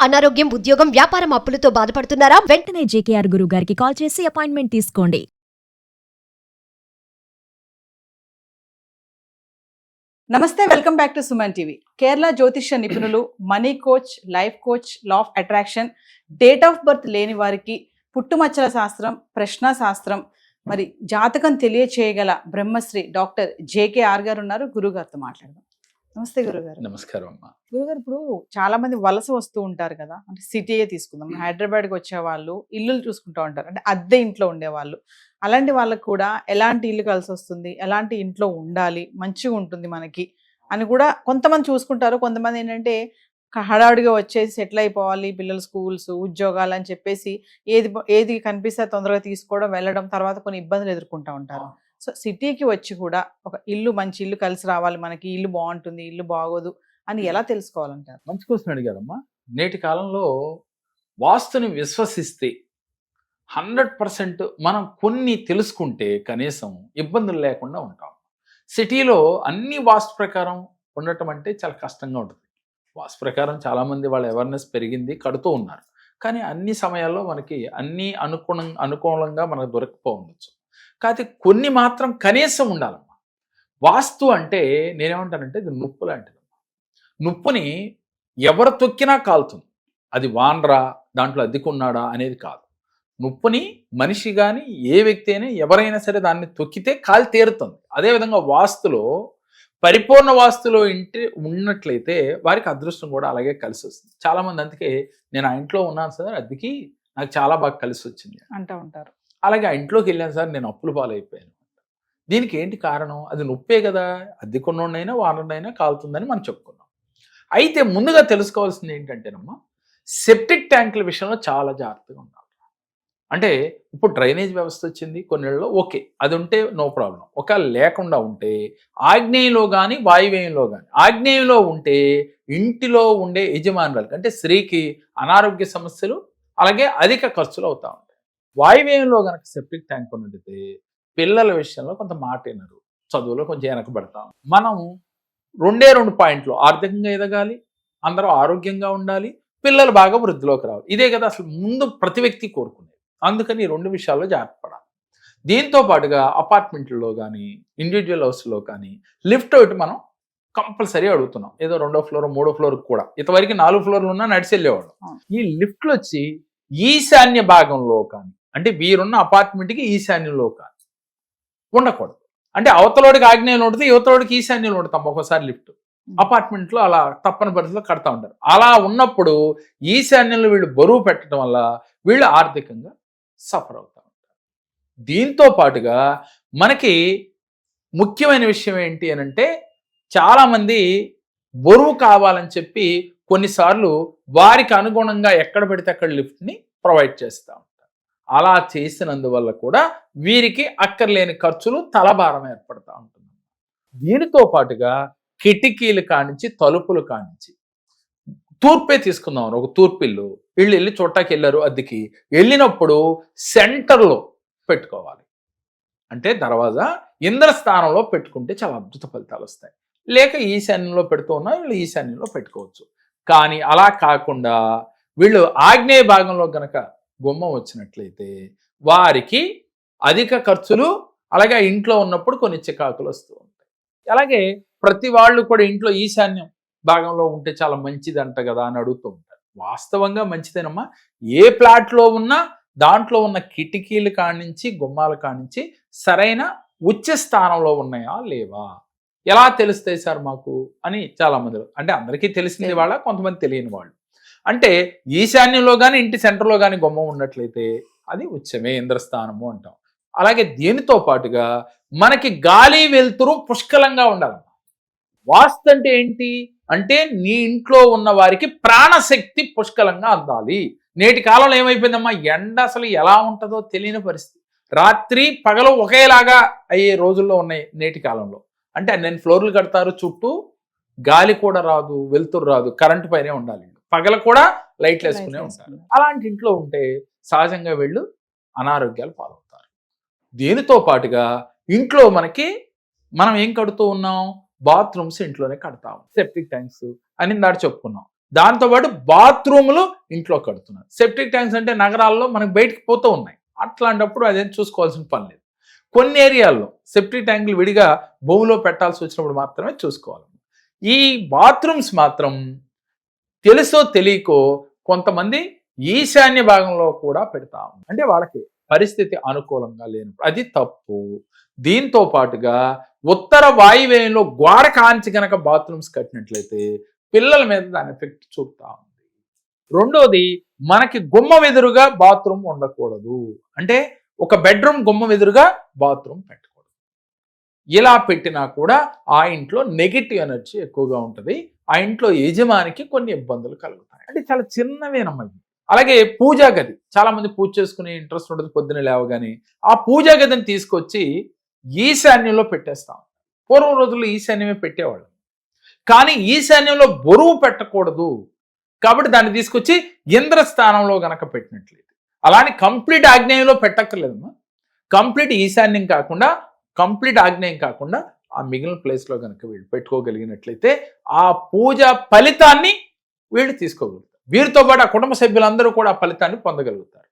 అనారోగ్యం, ఉద్యోగం, వ్యాపారం అప్పులతో బాధపడుతున్నారా? వెంటనే జేకేఆర్ గురువు గారికి కాల్ చేసి అపాయింట్మెంట్ తీసుకోండి. నమస్తే, welcome back to Suman TV. Kerala జ్యోతిష్య నిపుణులు, money coach, life coach, law of attraction, date of birth లేని వారికి పుట్టుమచ్చల శాస్త్రం, ప్రశ్న శాస్త్రం, మరి జాతకం తెలియచేయగల బ్రహ్మశ్రీ డాక్టర్ జేకేఆర్ గారు ఉన్నారు. గురుగారితో మాట్లాడదాం. నమస్తే గురుగారు. నమస్కారం అమ్మా. గురుగారు, ఇప్పుడు చాలా మంది వలస వస్తూ ఉంటారు కదా, అంటే సిటీయే తీసుకుందాం. హైదరాబాద్కి వచ్చే వాళ్ళు ఇల్లులు చూసుకుంటూ ఉంటారు, అంటే అద్దె ఇంట్లో ఉండేవాళ్ళు. అలాంటి వాళ్ళకు కూడా ఎలాంటి ఇల్లు కలిసి వస్తుంది, ఎలాంటి ఇంట్లో ఉండాలి, మంచిగా ఉంటుంది మనకి అని కూడా కొంతమంది చూసుకుంటారు. కొంతమంది ఏంటంటే హడావుడిగా వచ్చేసి సెటిల్ అయిపోవాలి, పిల్లల స్కూల్స్, ఉద్యోగాలు అని చెప్పేసి ఏది కనిపిస్తే తొందరగా తీసుకోవడం, వెళ్ళడం, తర్వాత కొన్ని ఇబ్బందులు ఎదుర్కొంటూ ఉంటారు. సో సిటీకి వచ్చి కూడా ఒక ఇల్లు, మంచి ఇల్లు కలిసి రావాలి, మనకి ఇల్లు బాగుంటుంది, ఇల్లు బాగోదు అని ఎలా తెలుసుకోవాలంటారు? మంచి క్వశ్చన్ అడిగారమ్మా. నేటి కాలంలో వాస్తుని విశ్వసిస్తే 100% మనం కొన్ని తెలుసుకుంటే కనీసం ఇబ్బందులు లేకుండా ఉంటాం. సిటీలో అన్ని వాస్తు ప్రకారం ఉండటం అంటే చాలా కష్టంగా ఉంటుంది. వాస్తు ప్రకారం చాలామంది వాళ్ళ అవేర్నెస్ పెరిగింది, కడుతూ ఉన్నారు. కానీ అన్ని సమయాల్లో మనకి అన్నీ అనుకూలంగా మనకు దొరకపోవచ్చు. కాకపోతే కొన్ని మాత్రం కనీసం ఉండాలమ్మా. వాస్తు అంటే నేనేమంటానంటే ఇది నుప్పు లాంటిదమ్మా. నుప్పుని ఎవరు తొక్కినా కాలుతుంది. అది వానరా, దాంట్లో అద్దెకున్నాడా అనేది కాదు. నుప్పుని మనిషి కానీ ఏ వ్యక్తి అయినా ఎవరైనా సరే దాన్ని తొక్కితే కాలి తీరుతుంది. అదేవిధంగా వాస్తులో పరిపూర్ణ వాస్తులో ఇంటి ఉన్నట్లయితే వారికి అదృష్టం కూడా అలాగే కలిసి వస్తుంది. చాలామంది అందుకే నేను ఆ ఇంట్లో ఉన్నాను సార్, అద్దెకి నాకు చాలా బాగా కలిసి వచ్చింది అంటూ ఉంటారు. అలాగే ఆ ఇంట్లోకి వెళ్ళాను సార్, నేను అప్పులు పాలైపోయాను. దీనికి ఏంటి కారణం? అది నొప్పే కదా, అద్దెకున్నోడైనా వానరైనా కాలుతుందని మనం చెప్పుకున్నాం. అయితే ముందుగా తెలుసుకోవాల్సింది ఏంటంటేనమ్మా, సెప్టిక్ ట్యాంకుల విషయంలో చాలా జాగ్రత్తగా ఉండాలి. అంటే ఇప్పుడు డ్రైనేజ్ వ్యవస్థ వచ్చింది కొన్నిళ్ళలో, ఓకే, అది ఉంటే నో ప్రాబ్లం. ఒకవేళ లేకుండా ఉంటే ఆగ్నేయంలో కానీ వాయువ్యంలో కానీ, ఆగ్నేయంలో ఉంటే ఇంటిలో ఉండే యజమానురాలకి అంటే స్త్రీకి అనారోగ్య సమస్యలు, అలాగే అధిక ఖర్చులు అవుతూ ఉంటాయి. వాయువ్యంలో కనుక సెప్టిక్ ట్యాంక్ ఉన్నట్టయితే పిల్లల విషయంలో కొంత మాట వినరు, చదువులో కొంచెం వెనకబడతాం. మనం 2 పాయింట్లు, ఆర్థికంగా ఎదగాలి, అందరూ ఆరోగ్యంగా ఉండాలి, పిల్లలు బాగా వృద్ధిలోకి రావాలి. ఇదే కదా అసలు ముందు ప్రతి వ్యక్తి కోరుకునేది. అందుకని ఈ 2 విషయాల్లో జాగ్రత్త పడాలి. దీంతో పాటుగా అపార్ట్మెంట్లలో కానీ ఇండివిజువల్ హౌస్లో కానీ లిఫ్ట్ ఒకటి మనం కంపల్సరీ అడుగుతున్నాం. ఏదో 2వ ఫ్లోర్ 3వ ఫ్లోర్ కూడా, ఇంతవరకు 4 ఫ్లోర్లు ఉన్నా నడిచి వెళ్ళేవాడు. ఈ లిఫ్ట్లు వచ్చి ఈశాన్య భాగంలో కానీ, అంటే వీరున్న అపార్ట్మెంట్కి ఈశాన్యంలో కానీ ఉండకూడదు. అంటే అవతలోడికి ఆగ్నేయంలో ఉంటుంది, యువతలోడికి ఈశాన్యంలో ఉంటుంది ఒక్కోసారి లిఫ్ట్. అపార్ట్మెంట్లో అలా తప్పని పరిస్థితిలో కడతా ఉంటారు. అలా ఉన్నప్పుడు ఈశాన్యంలో వీళ్ళు బరువు పెట్టడం వల్ల వీళ్ళు ఆర్థికంగా సఫర్ అవుతూ ఉంటారు. దీంతో పాటుగా మనకి ముఖ్యమైన విషయం ఏంటి అని అంటే, చాలామంది బరువు కావాలని చెప్పి కొన్నిసార్లు వారికి అనుగుణంగా ఎక్కడ పెడితే అక్కడ లిఫ్ట్ని ప్రొవైడ్ చేస్తూ ఉంటారు. అలా చేసినందువల్ల కూడా వీరికి అక్కర్లేని ఖర్చులు, తలభారం ఏర్పడుతూ ఉంటుంది. దీనితో పాటుగా కిటికీలు కానించి, తలుపులు కానించి, తూర్పే తీసుకుందాం, ఒక తూర్పిల్లు వీళ్ళు వెళ్ళి చోటాకి వెళ్ళారు అద్దెకి, వెళ్ళినప్పుడు సెంటర్లో పెట్టుకోవాలి. అంటే దర్వాజా ఇంద్రస్థానంలో పెట్టుకుంటే చాలా అద్భుత ఫలితాలు వస్తాయి. లేక ఈశాన్యంలో పెడుతూ ఉన్నా వీళ్ళు ఈశాన్యంలో పెట్టుకోవచ్చు. కానీ అలా కాకుండా వీళ్ళు ఆగ్నేయ భాగంలో గనక గుమ్మం వచ్చినట్లయితే వారికి అధిక ఖర్చులు, అలాగే ఇంట్లో ఉన్నప్పుడు కొన్ని చికాకులు వస్తూ ఉంటాయి. అలాగే ప్రతి వాళ్ళు కూడా ఇంట్లో ఈశాన్యం భాగంలో ఉంటే చాలా మంచిది అంట కదా అని అడుగుతూ ఉంటారు. వాస్తవంగా మంచిదేనమ్మా. ఏ ప్లాట్లో ఉన్నా దాంట్లో ఉన్న కిటికీలు కానించి, గుమ్మాల కానించి సరైన ఉచ్చ స్థానంలో ఉన్నాయా లేవా, ఎలా తెలుస్తాయి సార్ మాకు అని చాలామంది, అంటే అందరికీ తెలిసింది వాళ్ళ, కొంతమంది తెలియని వాళ్ళు. అంటే ఈశాన్యంలో కానీ ఇంటి సెంటర్లో కానీ గుమ్మం ఉన్నట్లయితే అది ఉచ్చమే, ఇంద్రస్థానము అంటాం. అలాగే దీనితో పాటుగా మనకి గాలి వెలుతురు పుష్కలంగా ఉండాలి. వాస్తు అంటే ఏంటి అంటే, నీ ఇంట్లో ఉన్న వారికి ప్రాణశక్తి పుష్కలంగా అందాలి. నేటి కాలంలో ఏమైపోయిందమ్మా, ఎండ అసలు ఎలా ఉంటుందో తెలియని పరిస్థితి. రాత్రి పగలు ఒకేలాగా అయ్యే రోజుల్లో ఉన్నాయి నేటి కాలంలో. అంటే నేను ఫ్లోర్లు కడతారు, చుట్టూ గాలి కూడా రాదు, వెలుతురు రాదు, కరెంటు పైనే ఉండాలి, పగల కూడా లైట్లు వేసుకునే ఉంటారు. అలాంటి ఇంట్లో ఉంటే సహజంగా వీళ్ళు అనారోగ్యాలు పాలవుతారు. దీనితో పాటుగా ఇంట్లో మనం ఏం కడుతూ ఉన్నాం, బాత్రూమ్స్ ఇంట్లోనే కడతాం, సెప్టిక్ ట్యాంక్స్ అని దాటి చెప్పుకున్నాం. దాంతోపాటు బాత్రూములు ఇంట్లో కడుతున్నారు. సెప్టిక్ ట్యాంక్స్ అంటే నగరాల్లో మనకు బయటకు పోతూ ఉన్నాయి. అట్లాంటప్పుడు అదేం చూసుకోవాల్సిన పని లేదు. కొన్ని ఏరియాల్లో సెప్టిక్ ట్యాంకులు విడిగా భూమిలో పెట్టాల్సి వచ్చినప్పుడు మాత్రమే చూసుకోవాలి. ఈ బాత్రూమ్స్ మాత్రం తెలుసో తెలియకో కొంతమంది ఈశాన్య భాగంలో కూడా పెడతా ఉన్నారు. అంటే వాళ్ళకి పరిస్థితి అనుకూలంగా లేనప్పుడు అది తప్పు. దీంతో పాటుగా ఉత్తర వాయువ్యంలో గోడ కాంచి కనుక బాత్రూమ్స్ కట్టినట్లయితే పిల్లల మీద దాని ఎఫెక్ట్ చూపుతా ఉంది. రెండోది, మనకి గుమ్మం ఎదురుగా బాత్రూమ్ ఉండకూడదు. అంటే ఒక బెడ్రూమ్ గుమ్మం ఎదురుగా బాత్రూమ్ పెట్టకూడదు. ఇలా పెట్టినా కూడా ఆ ఇంట్లో నెగిటివ్ ఎనర్జీ ఎక్కువగా ఉంటుంది. ఆ ఇంట్లో యజమానికి కొన్ని ఇబ్బందులు కలుగుతాయి. అంటే చాలా చిన్నవేనమ్మా. అలాగే పూజా గది, చాలా మంది పూజ చేసుకునే ఇంట్రెస్ట్ ఉంటుంది. పొద్దున లేవగానే ఆ పూజా గదిని తీసుకొచ్చి ఈశాన్యంలో పెట్టేస్తాం. పూర్వం రోజుల్లో ఈశాన్యమే పెట్టేవాళ్ళు. కానీ ఈశాన్యంలో బరువు పెట్టకూడదు కాబట్టి దాన్ని తీసుకొచ్చి ఇంద్రస్థానంలో గనక పెట్టినట్లయితే, అలానే కంప్లీట్ ఆగ్నేయంలో పెట్టక్కర్లేదమ్మా. కంప్లీట్ ఈశాన్యం కాకుండా, కంప్లీట్ ఆగ్నేయం కాకుండా ఆ మిగిలిన ప్లేస్లో కనుక వీళ్ళు పెట్టుకోగలిగినట్లయితే ఆ పూజ ఫలితాన్ని వీళ్ళు తీసుకోగలుగుతారు. వీరితో పాటు ఆ కుటుంబ సభ్యులందరూ కూడా ఆ ఫలితాన్ని పొందగలుగుతారు.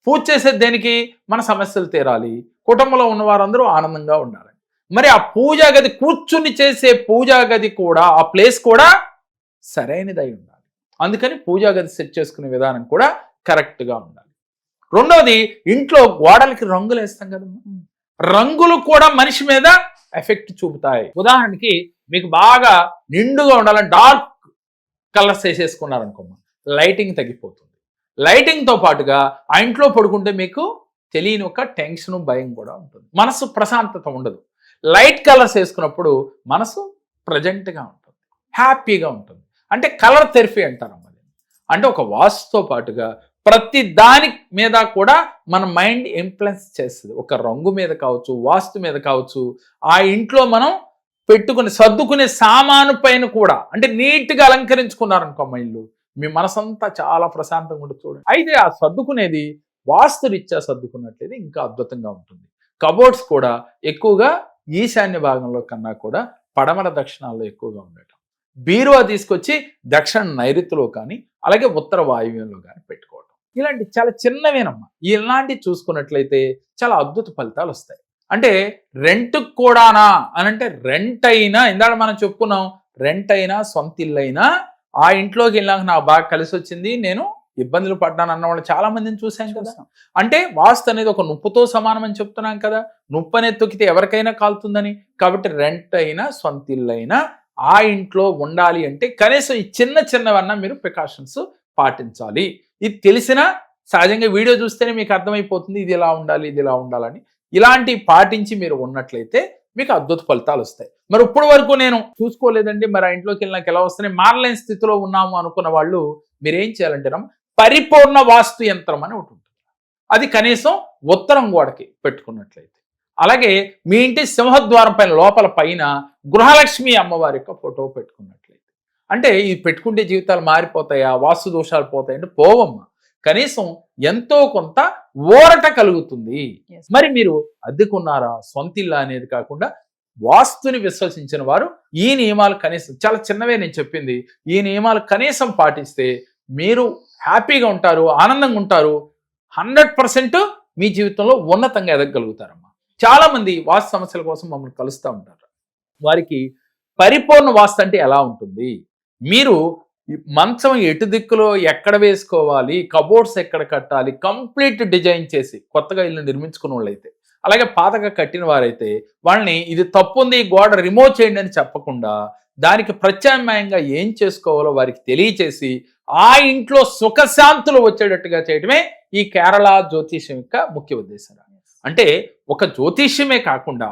పూజ చేసేది దేనికి? మన సమస్యలు తీరాలి, కుటుంబంలో ఉన్న వారందరూ ఆనందంగా ఉండాలి. మరి ఆ పూజా గది, కూర్చుని చేసే పూజా గది కూడా, ఆ ప్లేస్ కూడా సరైనదై ఉండాలి. అందుకని పూజా గది సెట్ చేసుకునే విధానం కూడా కరెక్ట్గా ఉండాలి. రెండోది, ఇంట్లో గోడలకి రంగులు వేస్తాం కదమ్మా, రంగులు కూడా మనిషి మీద ఎఫెక్ట్ చూపుతాయి. ఉదాహరణకి మీకు బాగా నిండుగా ఉండాలని డార్క్ కలర్స్ వేసేసుకున్నారనుకోమ్మా, లైటింగ్ తగ్గిపోతుంది. లైటింగ్తో పాటుగా ఆ ఇంట్లో పడుకుంటే మీకు తెలియని ఒక టెన్షన్, భయం కూడా ఉంటుంది. మనసు ప్రశాంతత ఉండదు. లైట్ కలర్స్ వేసుకున్నప్పుడు మనసు ప్రజెంట్గా ఉంటుంది, హ్యాపీగా ఉంటుంది. అంటే కలర్ థెరపీ అంటారమ్మా. అంటే ఒక వాస్తుతో పాటుగా ప్రతి దాని మీద కూడా మన మైండ్ ఇన్ఫ్లుయెన్స్ చేస్తుంది. ఒక రంగు మీద కావచ్చు, వాస్తు మీద కావచ్చు, ఆ ఇంట్లో మనం పెట్టుకుని సర్దుకునే సామాను పైన కూడా, అంటే నీట్గా అలంకరించుకున్నారనుకోమ్మ ఇల్లు, మీ మనసంతా చాలా ప్రశాంతంగా ఉంటుంది. చూడండి, అయితే ఆ సర్దుకునేది వాస్తు రీత్యా సర్దుకున్నట్లయితే ఇంకా అద్భుతంగా ఉంటుంది. కబోర్డ్స్ కూడా ఎక్కువగా ఈశాన్య భాగంలో కన్నా కూడా పడమర దక్షిణాల్లో ఎక్కువగా ఉండటం. బీరువా తీసుకొచ్చి దక్షిణ నైరుతిలో కానీ, అలాగే ఉత్తర వాయువ్యంలో కానీ పెట్టుకోవడం. ఇలాంటి చాలా చిన్నవేనమ్మా. ఇలాంటివి చూసుకున్నట్లయితే చాలా అద్భుత ఫలితాలు వస్తాయి. అంటే రెంట్కి కూడానా అని అంటే, రెంట్ అయినా, ఇందాక మనం చెప్పుకున్నాం, రెంట్ అయినా సొంత ఇల్లు అయినా ఆ ఇంట్లోకి వెళ్ళాక నాకు బాగా కలిసి వచ్చింది, నేను ఇబ్బందులు పడ్డాను అన్న వాళ్ళు చాలా మందిని చూసాం కదా. అంటే వాస్తు అనేది ఒక నొప్పుతో సమానం అని చెప్తున్నాం కదా. నొప్పు అనేది తొక్కితే ఎవరికైనా కాలుతుందని. కాబట్టి రెంట్ అయినా సొంత ఇల్లు అయినా ఆ ఇంట్లో ఉండాలి అంటే కనీసం ఈ చిన్నవన్నా మీరు ప్రికాషన్స్ పాటించాలి. ఇది తెలిసినా సహజంగా వీడియో చూస్తేనే మీకు అర్థమైపోతుంది ఇది ఇలా ఉండాలి, ఇది ఇలా ఉండాలని. ఇలాంటివి పాటించి మీరు ఉన్నట్లయితే మీకు అద్భుత ఫలితాలు వస్తాయి. మరి ఇప్పటి వరకు నేను చూసుకోలేదండి, మరి ఆ ఇంట్లోకి వెళ్ళి నాకు ఎలా వస్తున్నాయి, మారలేని స్థితిలో ఉన్నాము అనుకున్న వాళ్ళు మీరేం చేయాలంటే పరిపూర్ణ వాస్తు యంత్రం అని ఒకటి ఉంటుంది. అది కనీసం ఉత్తరం గోడకి పెట్టుకున్నట్లయితే, అలాగే మీ ఇంటి సింహద్వారం పైన లోపల పైన గృహలక్ష్మి అమ్మవారి యొక్క ఫోటో పెట్టుకున్నట్లయితే, అంటే ఇది పెట్టుకుంటే జీవితాలు మారిపోతాయా, వాస్తు దోషాలు పోతాయంటే పోవమ్మా. కనీసం ఎంతో కొంత ఊరట కలుగుతుంది. మరి మీరు అద్దెకున్నారా, సొంతిల్లా అనేది కాకుండా వాస్తుని విశ్వసించిన వారు ఈ నియమాలు కనీసం, చాలా చిన్నవే నేను చెప్పింది, ఈ నియమాలు కనీసం పాటిస్తే మీరు హ్యాపీగా ఉంటారు, ఆనందంగా ఉంటారు. 100% మీ జీవితంలో ఉన్నతంగా ఎదగలుగుతారమ్మా. చాలా మంది వాస్తు సమస్యల కోసం మమ్మల్ని కలుస్తూ ఉంటారు. వారికి పరిపూర్ణ వాస్తు అంటే ఎలా ఉంటుంది, మీరు మంచం ఎటు దిక్కులో ఎక్కడ వేసుకోవాలి, కబోర్డ్స్ ఎక్కడ కట్టాలి, కంప్లీట్ డిజైన్ చేసి కొత్తగా ఇల్లు నిర్మించుకున్న వాళ్ళైతే, అలాగే పాతగా కట్టిన వారైతే వాళ్ళని ఇది తప్పుంది, గోడ రిమూవ్ చేయండి అని చెప్పకుండా దానికి ప్రత్యామ్నాయంగా ఏం చేసుకోవాలో వారికి తెలియచేసి ఆ ఇంట్లో సుఖశాంతులు వచ్చేటట్టుగా చేయడమే ఈ కేరళ జ్యోతిష్యం యొక్క ముఖ్య ఉద్దేశం. అంటే ఒక జ్యోతిష్యమే కాకుండా,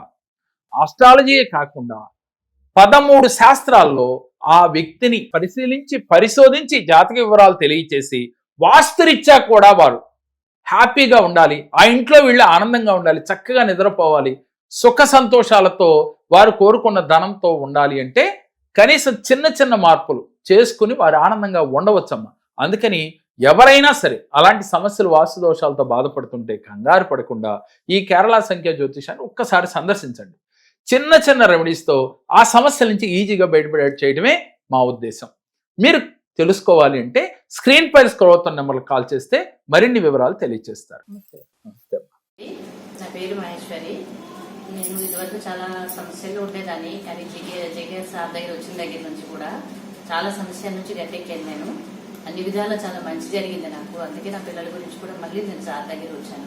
ఆస్ట్రాలజీయే కాకుండా 13 శాస్త్రాల్లో ఆ వ్యక్తిని పరిశీలించి పరిశోధించి జాతక వివరాలు తెలియచేసి వాస్తురీత్యా కూడా వారు హ్యాపీగా ఉండాలి, ఆ ఇంట్లో వీళ్ళు ఆనందంగా ఉండాలి, చక్కగా నిద్రపోవాలి, సుఖ సంతోషాలతో వారు కోరుకున్న ధనంతో ఉండాలి అంటే కనీసం చిన్న మార్పులు చేసుకుని వారు ఆనందంగా ఉండవచ్చమ్మా. అందుకని ఎవరైనా సరే అలాంటి సమస్యలు, వాస్తు దోషాలతో బాధపడుతుంటే కంగారు పడకుండా ఈ కేరళ సంఖ్యా జ్యోతిషాన్ని ఒక్కసారి సందర్శించండి. చిన్న రెమెడీస్తో ఆ సమస్యల నుంచి ఈజీగా బయటపడే చేయడమే మా ఉద్దేశం. మీరు తెలుసుకోవాలి అంటే స్క్రీన్ పై స్క్రోల్ అవుతున్న నెంబర్కి కాల్ చేస్తే మరిన్ని వివరాలు తెలియజేస్తారు. నా పేరు మహేశ్వరి. నేను ఇదివరకు చాలా సమస్యలు ఉండేదాన్ని, కానీ జేకే సార్ దగ్గర వచ్చిన దగ్గర నుంచి కూడా చాలా సమస్యల నుంచి గట్టెక్కాను. నేను అన్ని విధాలా చాలా మంచి జరిగింది నాకు. అందుకే నా పిల్లల గురించి కూడా మళ్ళీ నేను సార్ దగ్గర వచ్చాను.